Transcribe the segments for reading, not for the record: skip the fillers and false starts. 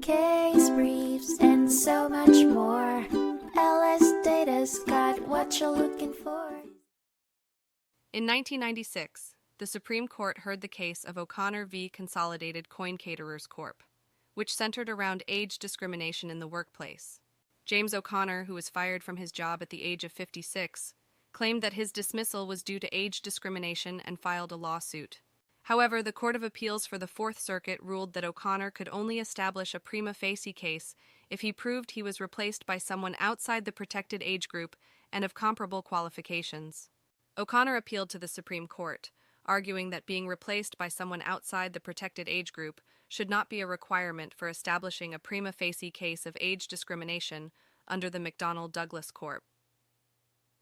case briefs, and so much more. LSData's got what you're looking for. In 1996, the Supreme Court heard the case of O'Connor v. Consolidated Coin Caterers Corp., which centered around age discrimination in the workplace. James O'Connor, who was fired from his job at the age of 56, claimed that his dismissal was due to age discrimination and filed a lawsuit. However, the Court of Appeals for the Fourth Circuit ruled that O'Connor could only establish a prima facie case if he proved he was replaced by someone outside the protected age group and of comparable qualifications. O'Connor appealed to the Supreme Court, arguing that being replaced by someone outside the protected age group should not be a requirement for establishing a prima facie case of age discrimination under the McDonnell Douglas Corp.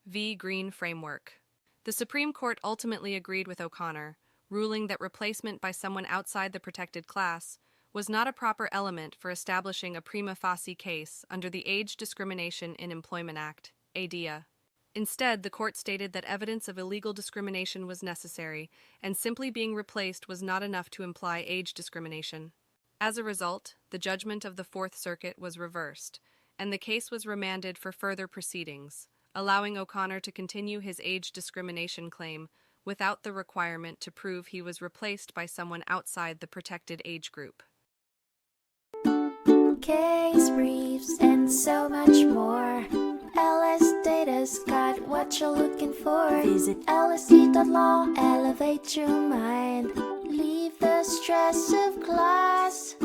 v. Green framework. The Supreme Court ultimately agreed with O'Connor, ruling that replacement by someone outside the protected class was not a proper element for establishing a prima facie case under the Age Discrimination in Employment Act, ADEA. Instead, the court stated that evidence of illegal discrimination was necessary, and simply being replaced was not enough to imply age discrimination. As a result, the judgment of the Fourth Circuit was reversed, and the case was remanded for further proceedings, allowing O'Connor to continue his age discrimination claim without the requirement to prove he was replaced by someone outside the protected age group. Case briefs, and so much more. LSData's got what you're looking for. Visit lsd.law, elevate your mind. Leave the stress of class.